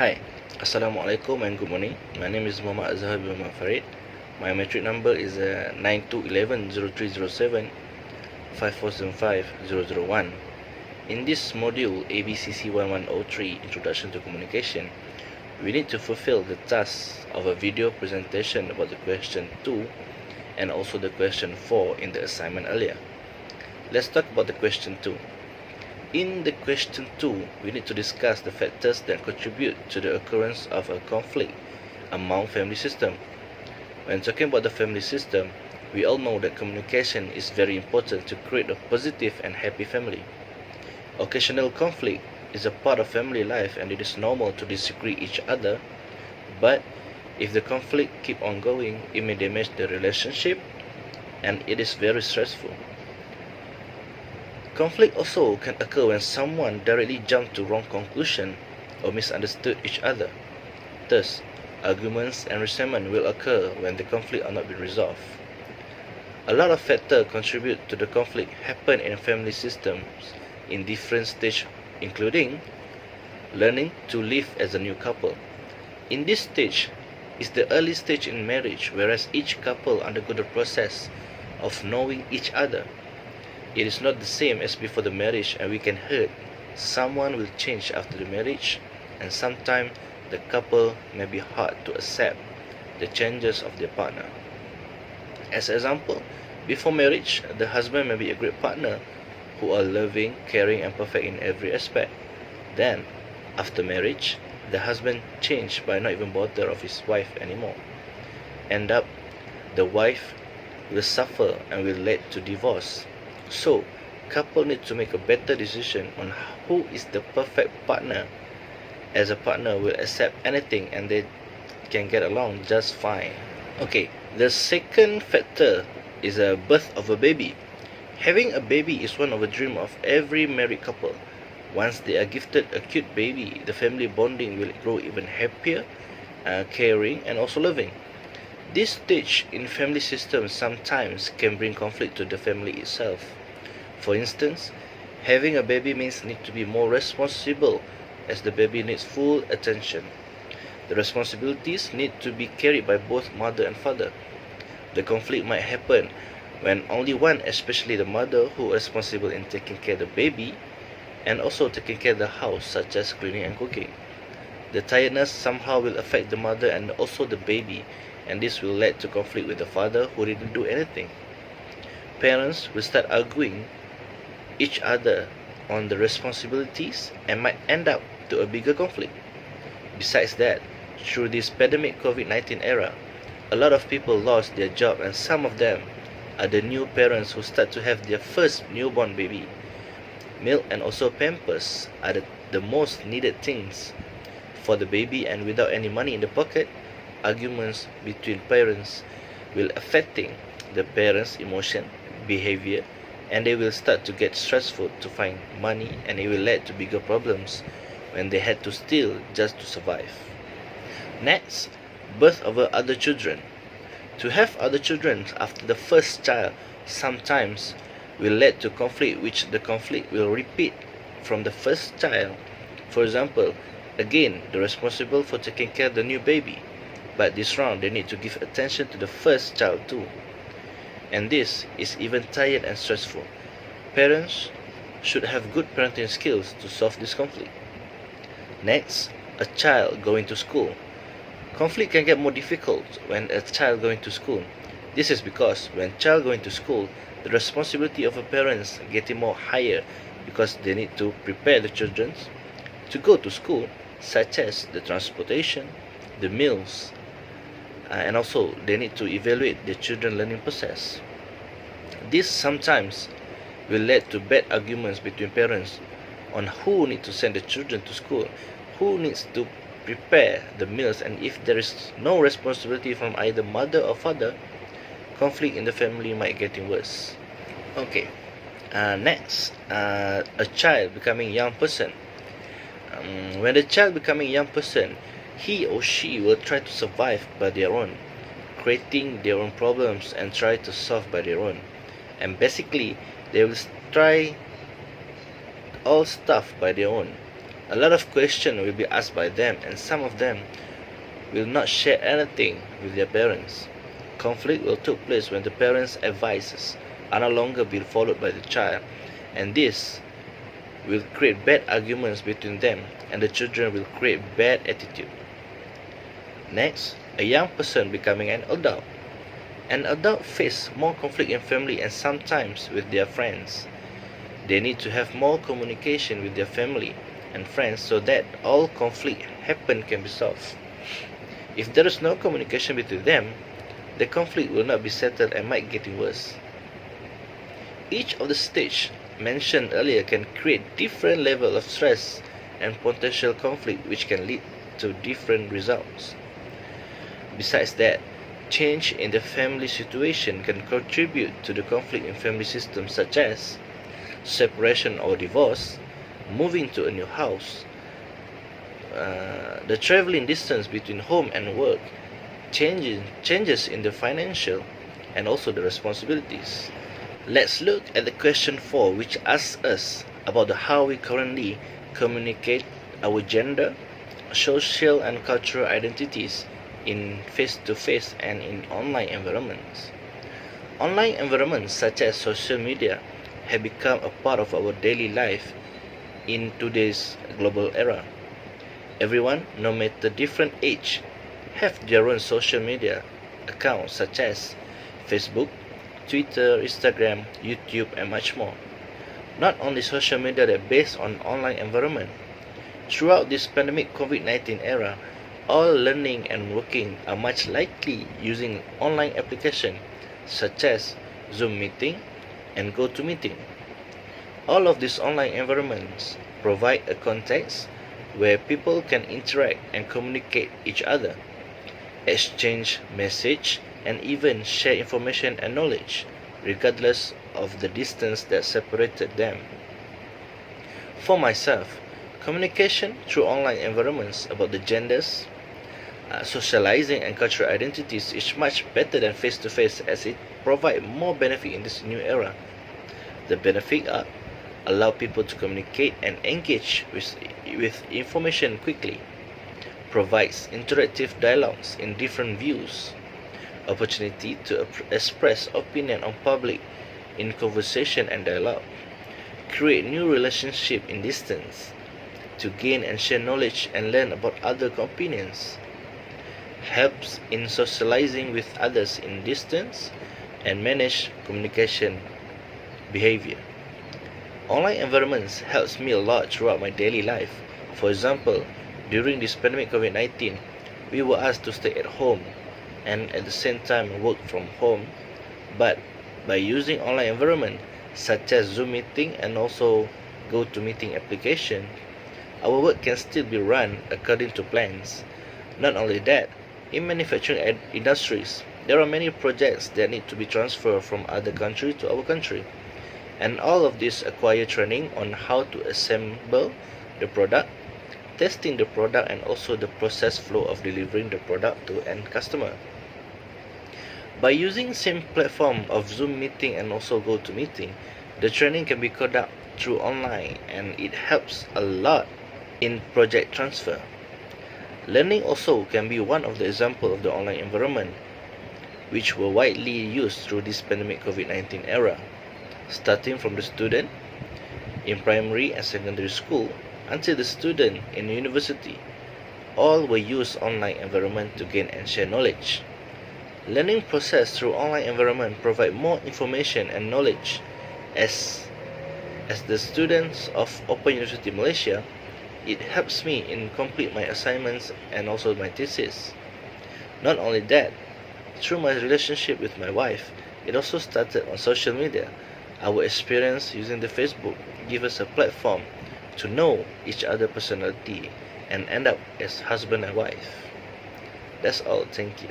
Hi, Assalamualaikum and good morning. My name is Muhammad Azhar bin Muhammad Farid. My metric number is 92110307 5475001. In this module ABCC 1103 Introduction to Communication, we need to fulfill the task of a video presentation about the question 2 and also the question 4 in the assignment earlier. Let's talk about the question 2. In the question 2, we need to discuss the factors that contribute to the occurrence of a conflict among family system. When talking about the family system, we all know that communication is very important to create a positive and happy family. Occasional conflict is a part of family life and it is normal to disagree each other, but if the conflict keep on going, it may damage the relationship and it is very stressful. Conflict also can occur when someone directly jumps to wrong conclusion or misunderstood each other. Thus, arguments and resentment will occur when the conflict are not being resolved. A lot of factors contribute to the conflict happen in family systems in different stages, including learning to live as a new couple. In this stage is the early stage in marriage, whereas each couple undergo the process of knowing each other. It is not the same as before the marriage, and we can hurt. Someone will change after the marriage, and sometimes the couple may be hard to accept the changes of their partner. As an example, before marriage, the husband may be a great partner who are loving, caring, and perfect in every aspect. Then, after marriage, the husband changed by not even bother of his wife anymore. End up, the wife will suffer and will lead to divorce. So, couple need to make a better decision on who is the perfect partner, as a partner will accept anything and they can get along just fine. Okay, the second factor is a birth of a baby. Having a baby is one of the dream of every married couple. Once they are gifted a cute baby, the family bonding will grow even happier, caring, and also loving. This stage in family systems sometimes can bring conflict to the family itself. For instance, having a baby means need to be more responsible as the baby needs full attention. The responsibilities need to be carried by both mother and father. The conflict might happen when only one, especially the mother, who is responsible in taking care of the baby and also taking care of the house, such as cleaning and cooking. The tiredness somehow will affect the mother and also the baby, and this will lead to conflict with the father who didn't do anything. Parents will start arguing each other on the responsibilities and might end up to a bigger conflict. Besides that, through this pandemic COVID-19 era, a lot of people lost their job, and some of them are the new parents who start to have their first newborn baby. Milk and also pampers are the most needed things for the baby, and without any money in the pocket, arguments between parents will affecting the parents' emotion, behavior, and they will start to get stressful to find money, and it will lead to bigger problems when they had to steal just to survive. Next, birth of other children. To have other children after the first child sometimes will lead to conflict, which the conflict will repeat from the first child. For example, again, the responsible for taking care of the new baby, but this round they need to give attention to the first child too. And this is even tired and stressful. Parents should have good parenting skills to solve this conflict. Next, a child going to school. Conflict can get more difficult when a child going to school. This is because when child going to school, the responsibility of a parents getting more higher because they need to prepare the children to go to school, such as the transportation, the meals, and also they need to evaluate the children learning process. This sometimes will lead to bad arguments between parents on who needs to send the children to school, who needs to prepare the meals, and if there is no responsibility from either mother or father, conflict in the family might getting worse. Okay, next, a child becoming young person. When the child becoming young person, he or she will try to survive by their own, creating their own problems and try to solve by their own. And basically, they will try all stuff by their own. A lot of questions will be asked by them, and some of them will not share anything with their parents. Conflict will take place when the parents' advices are no longer being followed by the child, and this will create bad arguments between them, and the children will create bad attitude. Next, a young person becoming an adult. An adult face more conflict in family and sometimes with their friends. They need to have more communication with their family and friends so that all conflict happen can be solved. If there is no communication between them, the conflict will not be settled and might get worse. Each of the stages mentioned earlier can create different level of stress and potential conflict which can lead to different results. Besides that, change in the family situation can contribute to the conflict in family systems such as separation or divorce, moving to a new house, the traveling distance between home and work, changes in the financial and also the responsibilities. Let's look at the question 4, which asks us about how we currently communicate our gender, social and cultural identities in face-to-face and in online environments. Online environments such as social media have become a part of our daily life in today's global era. Everyone, no matter different age, have their own social media accounts such as Facebook, Twitter, Instagram, YouTube, and much more. Not only social media that are based on online environment. Throughout this pandemic COVID-19 era, all learning and working are much likely using online applications such as Zoom meeting and GoToMeeting. All of these online environments provide a context where people can interact and communicate each other, exchange message, and even share information and knowledge, regardless of the distance that separated them. For myself, communication through online environments about the genders, socializing and cultural identities is much better than face-to-face as it provides more benefit in this new era. The benefit are allow people to communicate and engage with information quickly, provides interactive dialogues in different views, opportunity to express opinion on public in conversation and dialogue, create new relationship in distance, to gain and share knowledge and learn about other opinions, helps in socializing with others in distance, and manage communication behavior. Online environments helps me a lot throughout my daily life. For example, during this pandemic COVID-19, we were asked to stay at home and at the same time work from home, but by using online environment such as Zoom meeting and also GoToMeeting application, our work can still be run according to plans. Not only that, in manufacturing industries, there are many projects that need to be transferred from other country to our country, and all of this acquire training on how to assemble the product, testing the product, and also the process flow of delivering the product to end customer. By using same platform of Zoom meeting and also GoToMeeting, the training can be conducted through online, and it helps a lot in project transfer. Learning also can be one of the examples of the online environment which were widely used through this pandemic COVID-19 era, starting from the student in primary and secondary school until the student in university. All will use online environment to gain and share knowledge. Learning process through online environment provide more information and knowledge as the students of Open University Malaysia. It helps me in complete my assignments and also my thesis. Not only that, through my relationship with my wife, it also started on social media. Our experience using the Facebook give us a platform to know each other personality and end up as husband and wife. That's all. Thank you.